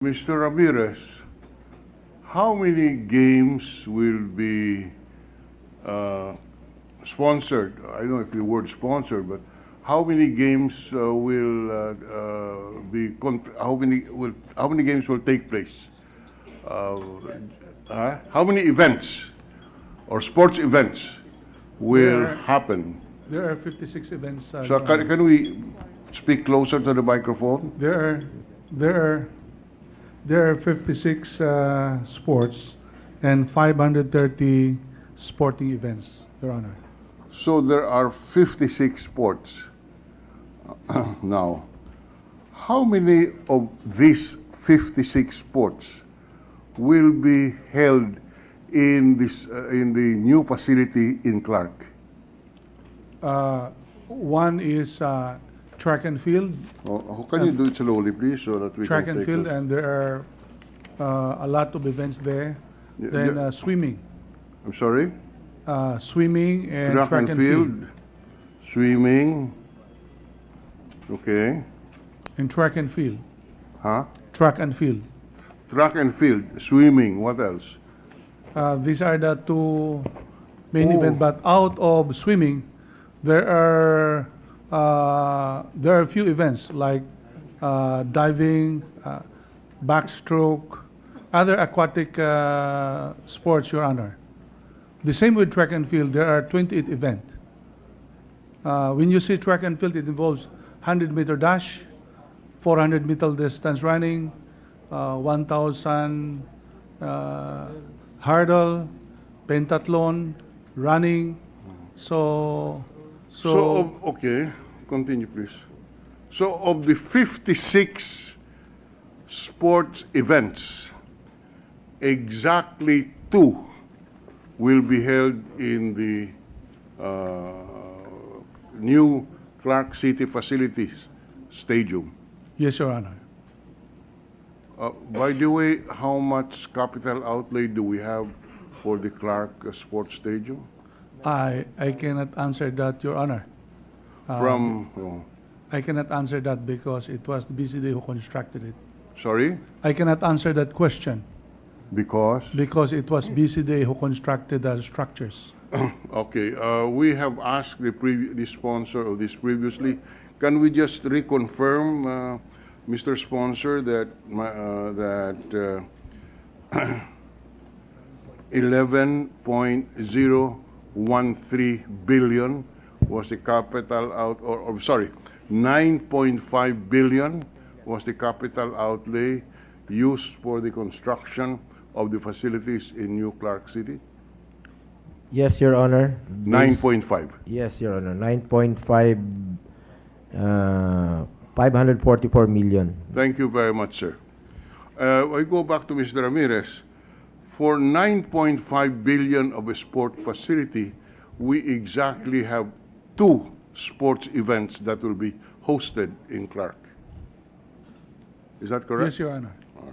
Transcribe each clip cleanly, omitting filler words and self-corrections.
Mr. Ramirez, how many games will be uh, sponsored? I don't know if the word sponsored, but how many games will be? How many games will take place? Uh, how many events or sports events There will are happen? there are 56 events. So Your Honor. can we speak closer to the microphone? There are there are there are 56 sports and 530 sporting events, Your Honor. So there are 56 sports now. How many of these 56 sports will be held in the new facility in Clark? One is track and field. Can you do it slowly, please, so that we Track can and take field, this? and there are a lot of events there. Yeah, Then yeah. swimming, I'm sorry? swimming and Track and field, swimming, okay, and track and field, huh? track and field. Track and field, swimming, what else? These are the two main Oh. events. But out of swimming, there are a few events like diving, backstroke, other aquatic sports, Your Honor. The same with track and field. There are 28 events. When you say track and field, it involves 100-meter dash, 400-meter distance running, 1,000 hurdle, pentathlon, running. Okay, continue, please. So, of the 56 sports events, exactly two will be held in the new Clark City Facilities Stadium. Yes, Your Honor. By the way, how much capital outlay do we have for the Clark Sports Stadium? I cannot answer that, Your Honor. I cannot answer that because it was the BCD who constructed it. Sorry? I cannot answer that question Because? because it was BCD who constructed the structures. Okay, we have asked the sponsor of this previously. Can we just reconfirm, Mr. Sponsor, that 11.013 billion was the capital out, or sorry, 9.5 billion was the capital outlay used for the construction of the facilities in New Clark City? Yes, Your Honor. 9.5. Yes, Your Honor. 9.5, 544 million. Thank you very much, sir. I go back to Mr. Ramirez. For 9.5 billion of a sport facility, we exactly have two sports events that will be hosted in Clark. Is that correct? Yes, Your Honor. All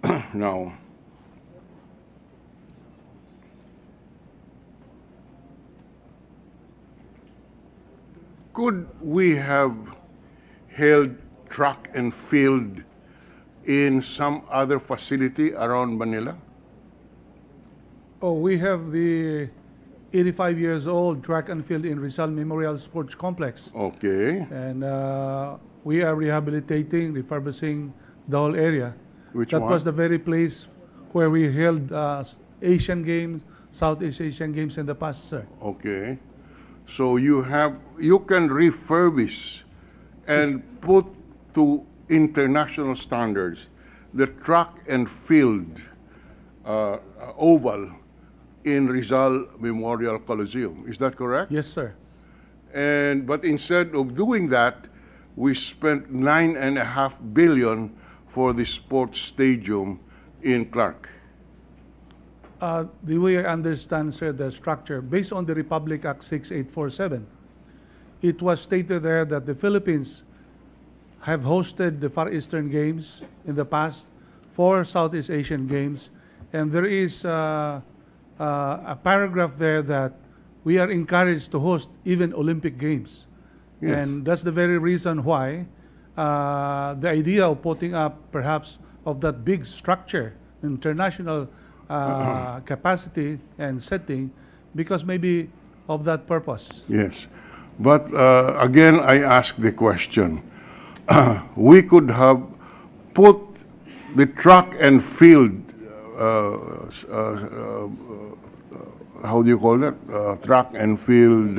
right. Now, could we have held track and field in some other facility around Manila? Oh, we have the 85 years old track and field in Rizal Memorial Sports Complex. Okay. And we are rehabilitating, refurbishing the whole area. Which That one? was the very place where we held Asian Games, Southeast Asian Games in the past, sir. Okay. So you can refurbish and put to international standards the track and field oval in Rizal Memorial Coliseum. Is that correct? Yes, sir. But instead of doing that, we spent 9.5 billion for the sports stadium in Clark. The way I understand, sir, the structure, based on the Republic Act 6847, it was stated there that the Philippines have hosted the Far Eastern Games in the past, 4 Southeast Asian Games, and there is a paragraph there that we are encouraged to host even Olympic Games. Yes. And that's the very reason why the idea of putting up perhaps of that big structure, international capacity and setting, because maybe of that purpose. Yes. But again, I ask the question. We could have put the track and field, how do you call that? Track and field,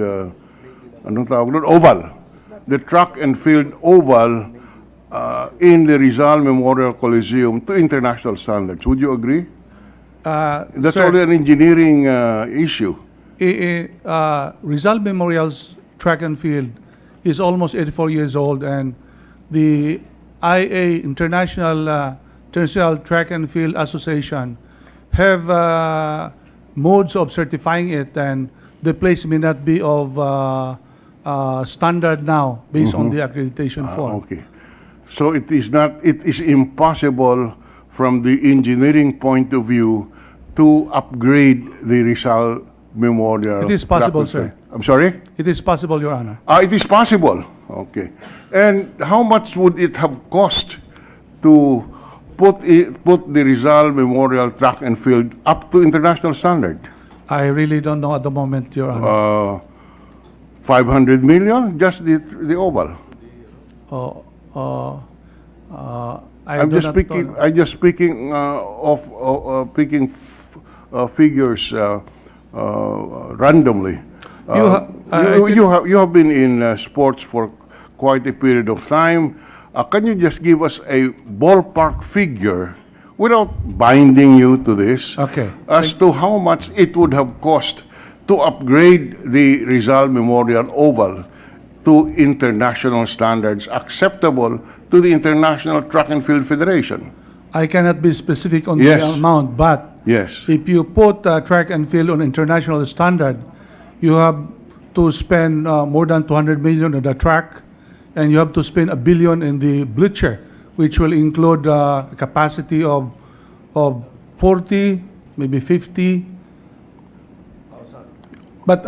anong tawag doon? Oval. The track and field oval in the Rizal Memorial Coliseum to international standards. Would you agree? That's Sir, only an engineering issue. Rizal Memorial's track and field is almost 84 years old, and the IA International Track and Field Association have modes of certifying it, and the place may not be of standard now based on the accreditation form. Okay. So it is not, it is impossible from the engineering point of view to upgrade the Rizal Memorial. It is possible, Track and sir. Field. I'm sorry? It is possible, Your Honor. It is possible. Okay. And how much would it have cost to put the Rizal Memorial Track and Field up to international standard? I really don't know at the moment, Your Honor. 500 million, just the oval. I'm just speaking of picking figures randomly. You have been in sports for quite a period of time. Can you just give us a ballpark figure, without binding you to this, Okay. as to how much it would have cost to upgrade the Rizal Memorial Oval to international standards acceptable to the International Track and Field Federation? I cannot be specific on Yes. the amount, but Yes. if you put track and field on international standard, you have to spend more than 200 million on the track, and you have to spend $1 billion in the bleacher, which will include a capacity of 40, maybe 50. But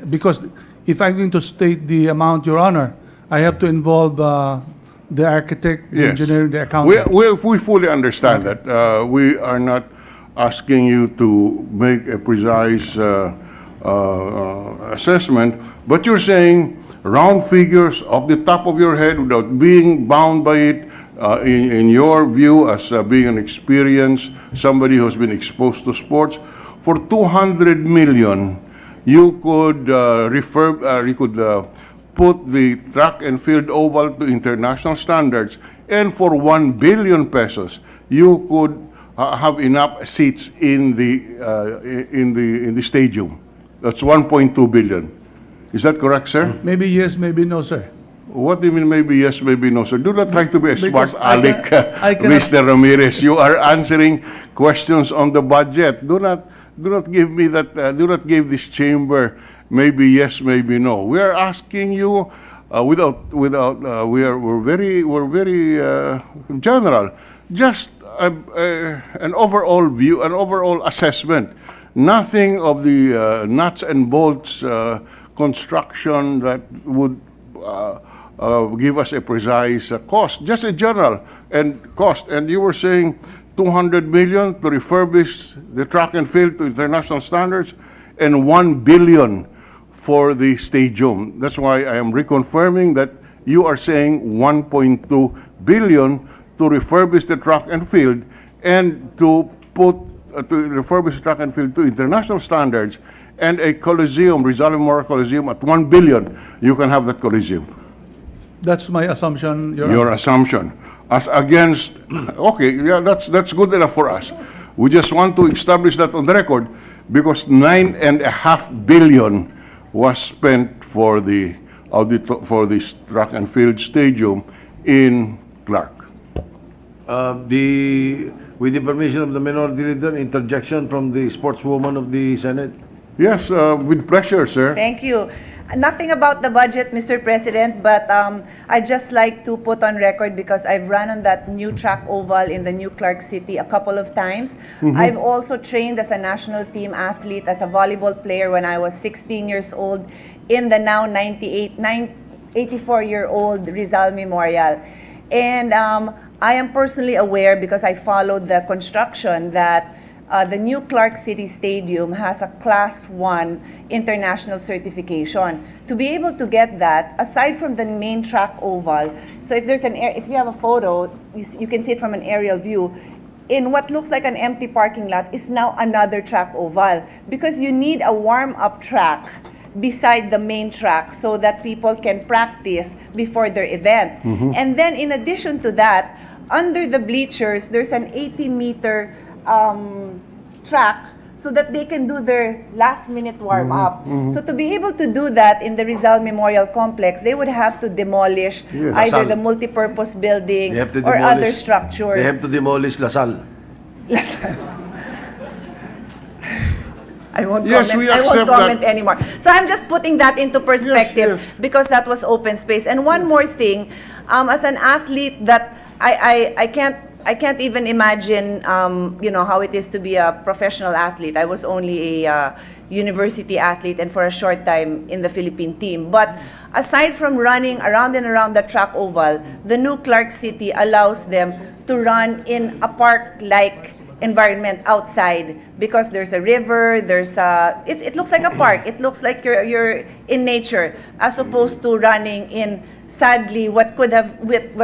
because if I'm going to state the amount, Your Honor, I have to involve the architect, the Yes. engineer, the accountant. We fully understand that. We are not asking you to make a precise assessment, but you're saying round figures off the top of your head without being bound by it, in your view as being an experienced, somebody who's been exposed to sports, for 200 million, you could put the track and field oval to international standards, and for 1 billion pesos, you could have enough seats in the stadium. That's 1.2 billion. Is that correct, sir? Maybe yes, maybe no, sir. What do you mean maybe yes, maybe no, sir? Do not try to be a smart Because aleck, I cannot- Mr. Ramirez. You are answering questions on the budget. Do not give me that. Do not give this chamber maybe yes, maybe no. We are asking you we're very general. Just an overall view, an overall assessment. Nothing of the nuts and bolts construction that would give us a precise cost. Just a general and cost. And you were saying 200 million to refurbish the track and field to international standards, and 1 billion for the stadium. That's why I am reconfirming that you are saying 1.2 billion to refurbish the track and field, and to refurbish the track and field to international standards, and a coliseum, Rizal Memorial Coliseum, at 1 billion. You can have that coliseum. That's my assumption, Your Your Honor. assumption. As against, okay, yeah, that's good enough for us. We just want to establish that on the record, because 9.5 billion was spent for the track and field stadium in Clark. With the permission of the minority leader, interjection from the sportswoman of the Senate. Yes, with pleasure, sir. Thank you. Nothing about the budget, Mr. President, but I'd just like to put on record, because I've run on that new track oval in the new Clark City a couple of times. I've also trained as a national team athlete, as a volleyball player when I was 16 years old in the now 84-year-old Rizal Memorial. And I am personally aware, because I followed the construction, that the new Clark City Stadium has a Class 1 international certification. To be able to get that, aside from the main track oval, so if there's if you have a photo, you can see it from an aerial view. In what looks like an empty parking lot is now another track oval, because you need a warm-up track beside the main track so that people can practice before their event. And then in addition to that, under the bleachers, there's an 80-meter track so that they can do their last-minute warm-up. So to be able to do that in the Rizal Memorial Complex, they would have to demolish Yes. either Lasal. the multi-purpose building They have to or other demolish- structures. They have to demolish Lasal. I won't Yes, comment. we I won't accept comment that. anymore. So I'm just putting that into perspective Yes, yes. because that was open space. And one more thing, as an athlete, that I can't even imagine how it is to be a professional athlete. I was only a university athlete and for a short time in the Philippine team. But aside from running around and around the track oval, the new Clark City allows them to run in a park-like environment outside, because there's a river, it looks like a park. It looks like you're in nature, as opposed to running in, sadly, what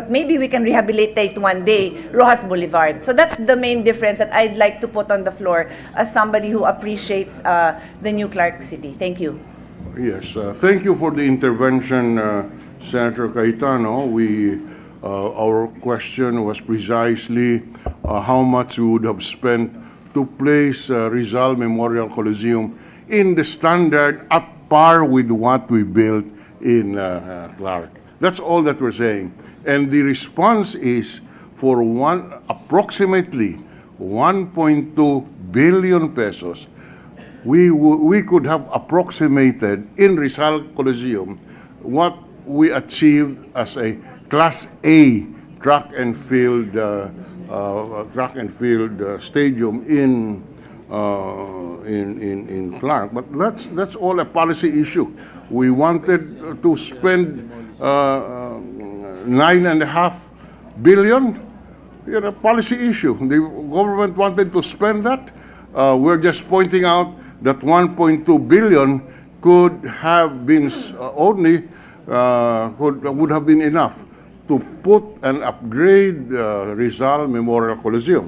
maybe we can rehabilitate one day, Rojas Boulevard. So that's the main difference that I'd like to put on the floor as somebody who appreciates the new Clark City. Thank you. Yes, thank you for the intervention, Senator Cayetano. Our question was precisely how much we would have spent to place Rizal Memorial Coliseum in the standard at par with what we built in Clark. That's all that we're saying. And the response is for approximately 1.2 billion pesos. We could have approximated in Rizal Coliseum what we achieved as a Class A track and field stadium in Clark. But that's all a policy issue. We wanted to spend 9.5 billion. A policy issue. The government wanted to spend that. We're just pointing out that 1.2 billion could have been would have been enough to put and upgrade Rizal Memorial Coliseum.